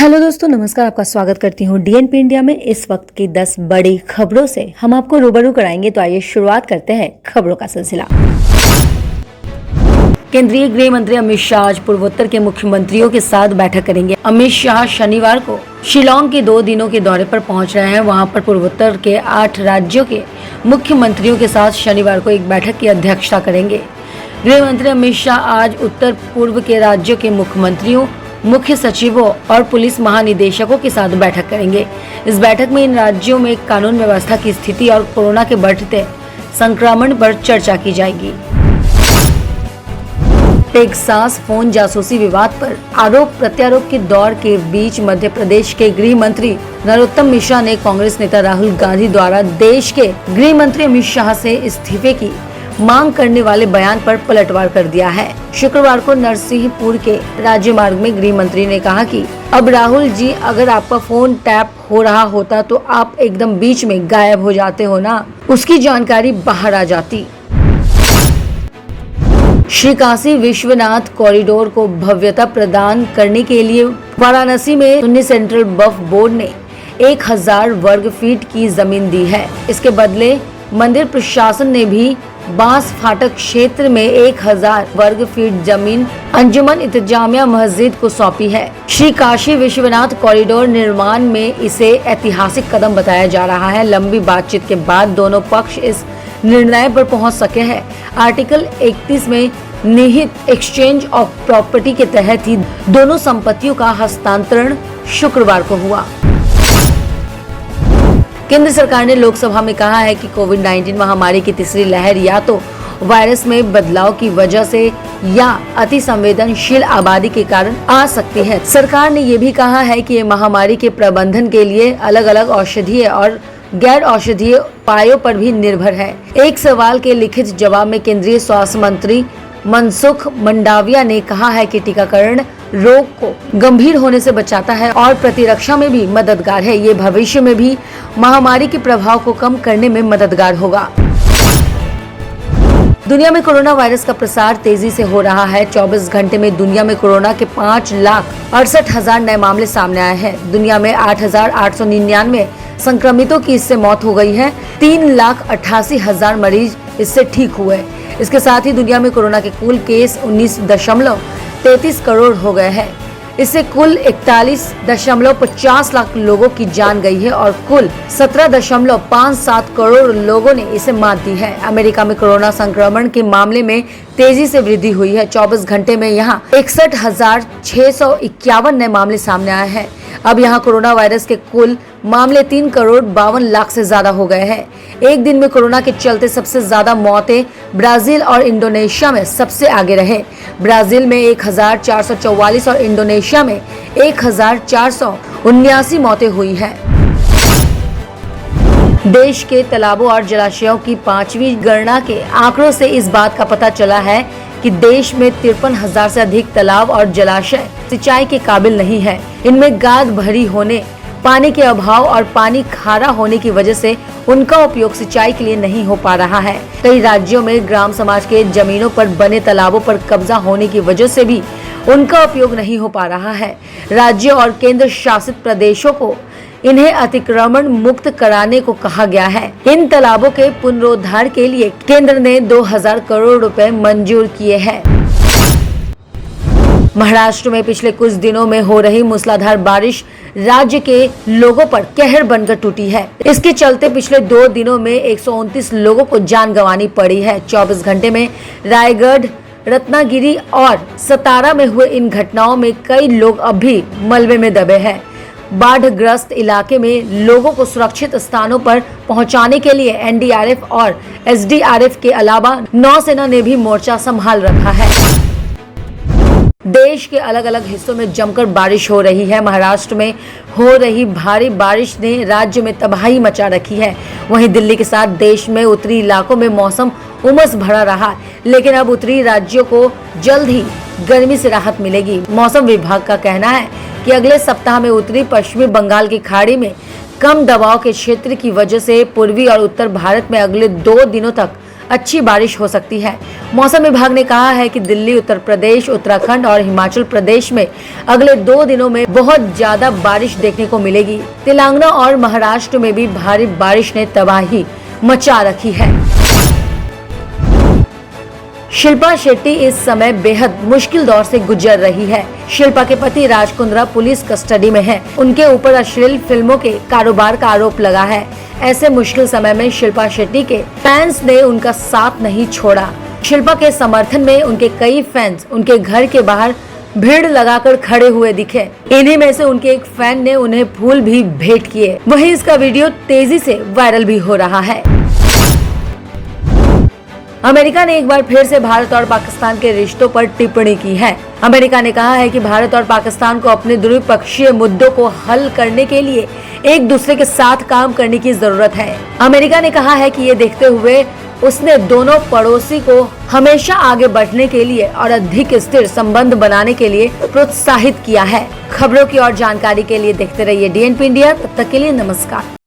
Hello दोस्तों, नमस्कार। आपका स्वागत करती हूँ डीएनपी इंडिया में। इस वक्त की 10 बड़ी खबरों से हम आपको रूबरू कराएंगे। तो आइए शुरुआत करते हैं खबरों का सिलसिला। केंद्रीय गृह मंत्री अमित शाह आज पूर्वोत्तर के मुख्यमंत्रियों के साथ बैठक करेंगे। अमित शाह शनिवार को शिलांग के 2 दिनों के दौरे पर पहुंच रहे हैं। वहां पर पूर्वोत्तर के 8 राज्यों के मुख्यमंत्रियों के साथ शनिवार को एक बैठक की अध्यक्षता करेंगे। गृह मंत्री अमित शाह आज उत्तर पूर्व के राज्यों के मुख्यमंत्रियों, मुख्य सचिवों और पुलिस महानिदेशकों के साथ बैठक करेंगे। इस बैठक में इन राज्यों में कानून व्यवस्था की स्थिति और कोरोना के बढ़ते संक्रमण पर चर्चा की जाएगी। टेक्सास फोन जासूसी विवाद पर आरोप प्रत्यारोप के दौर के बीच मध्य प्रदेश के गृह मंत्री नरोत्तम मिश्रा ने कांग्रेस नेता राहुल गांधी द्वारा देश के गृह मंत्री अमित शाह से इस्तीफे की मांग करने वाले बयान पर पलटवार कर दिया है। शुक्रवार को नरसिंहपुर के राज्य मार्ग में गृह मंत्री ने कहा कि अब राहुल जी, अगर आपका फोन टैप हो रहा होता तो आप एकदम बीच में गायब हो जाते हो ना, उसकी जानकारी बाहर आ जाती। श्री काशी विश्वनाथ कॉरिडोर को भव्यता प्रदान करने के लिए वाराणसी में सुन्नी सेंट्रल वक्फ बोर्ड ने 1000 वर्ग फीट की जमीन दी है। इसके बदले मंदिर प्रशासन ने भी बांस फाटक क्षेत्र में 1000 वर्ग फीट जमीन अंजुमन इंतजामिया मस्जिद को सौंपी है। श्री काशी विश्वनाथ कॉरिडोर निर्माण में इसे ऐतिहासिक कदम बताया जा रहा है। लंबी बातचीत के बाद दोनों पक्ष इस निर्णय पर पहुंच सके हैं। आर्टिकल 31 में निहित एक्सचेंज ऑफ प्रॉपर्टी के तहत ही दोनों संपत्तियों का हस्तांतरण शुक्रवार को हुआ। केंद्र सरकार ने लोकसभा में कहा है कि कोविड-19 महामारी की तीसरी लहर या तो वायरस में बदलाव की वजह से या अति संवेदनशील आबादी के कारण आ सकती है। सरकार ने ये भी कहा है कि ये महामारी के प्रबंधन के लिए अलग अलग औषधीय और गैर औषधीय उपायों पर भी निर्भर है। एक सवाल के लिखित जवाब में केंद्रीय स्वास्थ्य मंत्री मनसुख मंडाविया ने कहा है कि टीकाकरण रोग को गंभीर होने से बचाता है और प्रतिरक्षा में भी मददगार है। ये भविष्य में भी महामारी के प्रभाव को कम करने में मददगार होगा। दुनिया में कोरोना वायरस का प्रसार तेजी से हो रहा है। 24 घंटे में दुनिया में कोरोना के 5,68,000 नए मामले सामने आए हैं। दुनिया में 8,899 संक्रमितों की इससे मौत हो गई है। 3,88,000 मरीज इससे ठीक हुए। इसके साथ ही दुनिया में कोरोना के कुल केस 19.33 करोड़ हो गए हैं। इससे कुल 41.50 लाख लोगों की जान गई है और कुल 17.57 करोड़ लोगों ने इसे मात दी है। अमेरिका में कोरोना संक्रमण के मामले में तेजी से वृद्धि हुई है। 24 घंटे में यहाँ 61,651 नए मामले सामने आए हैं। अब यहाँ कोरोना वायरस के कुल मामले 3,52,00,000 से ज्यादा हो गए हैं। एक दिन में कोरोना के चलते सबसे ज्यादा मौतें ब्राजील और इंडोनेशिया में सबसे आगे रहे। ब्राजील में 1,444 और इंडोनेशिया में 1,479 मौतें हुई हैं। देश के तालाबों और जलाशयों की 5वीं गणना के आंकड़ों से इस बात का पता चला है कि देश में 53,000 से अधिक तालाब और जलाशय सिंचाई के काबिल नहीं है। इनमें गाद भरी होने, पानी के अभाव और पानी खारा होने की वजह से उनका उपयोग सिंचाई के लिए नहीं हो पा रहा है। कई राज्यों में ग्राम समाज के जमीनों पर बने तालाबों पर कब्जा होने की वजह से भी उनका उपयोग नहीं हो पा रहा है। राज्यों और केंद्र शासित प्रदेशों को इन्हें अतिक्रमण मुक्त कराने को कहा गया है। इन तालाबों के पुनरुद्धार के लिए केंद्र ने 2,000 करोड़ रुपए मंजूर किए हैं। महाराष्ट्र में पिछले कुछ दिनों में हो रही मूसलाधार बारिश राज्य के लोगों पर कहर बनकर टूटी है। इसके चलते पिछले 2 दिनों में 129 लोगों को जान गंवानी पड़ी है। 24 घंटे में रायगढ़, रत्नागिरी और सतारा में हुए इन घटनाओं में कई लोग अब भी मलबे में दबे हैं। बाढ़ग्रस्त इलाके में लोगों को सुरक्षित स्थानों पर पहुंचाने के लिए एनडीआरएफ और एसडीआरएफ के अलावा नौसेना ने भी मोर्चा संभाल रखा है। देश के अलग अलग हिस्सों में जमकर बारिश हो रही है। महाराष्ट्र में हो रही भारी बारिश ने राज्य में तबाही मचा रखी है। वहीं दिल्ली के साथ देश में उत्तरी इलाकों में मौसम उमस भरा रहा, लेकिन अब उत्तरी राज्यों को जल्द ही गर्मी से राहत मिलेगी। मौसम विभाग का कहना है कि अगले सप्ताह में उत्तरी पश्चिमी बंगाल की खाड़ी में कम दबाव के क्षेत्र की वजह से पूर्वी और उत्तर भारत में अगले 2 दिनों तक अच्छी बारिश हो सकती है। मौसम विभाग ने कहा है कि दिल्ली, उत्तर प्रदेश, उत्तराखंड और हिमाचल प्रदेश में अगले 2 दिनों में बहुत ज्यादा बारिश देखने को मिलेगी। तेलंगाना और महाराष्ट्र में भी भारी बारिश ने तबाही मचा रखी है। शिल्पा शेट्टी इस समय बेहद मुश्किल दौर से गुजर रही है। शिल्पा के पति राज कुंद्रा पुलिस कस्टडी में हैं। उनके ऊपर अश्लील फिल्मों के कारोबार का आरोप लगा है। ऐसे मुश्किल समय में शिल्पा शेट्टी के फैंस ने उनका साथ नहीं छोड़ा। शिल्पा के समर्थन में उनके कई फैंस उनके घर के बाहर भीड़ लगाकर खड़े हुए दिखे। इन्हीं में से उनके एक फैन ने उन्हें फूल भी भेंट किए। वहीं इसका वीडियो तेजी से वायरल भी हो रहा है। अमेरिका ने एक बार फिर से भारत और पाकिस्तान के रिश्तों पर टिप्पणी की है। अमेरिका ने कहा है कि भारत और पाकिस्तान को अपने द्विपक्षीय मुद्दों को हल करने के लिए एक दूसरे के साथ काम करने की जरूरत है। अमेरिका ने कहा है कि ये देखते हुए उसने दोनों पड़ोसी को हमेशा आगे बढ़ने के लिए और अधिक स्थिर संबंध बनाने के लिए प्रोत्साहित किया है। खबरों की और जानकारी के लिए देखते रहिए DNP इंडिया। तब तक के लिए नमस्कार।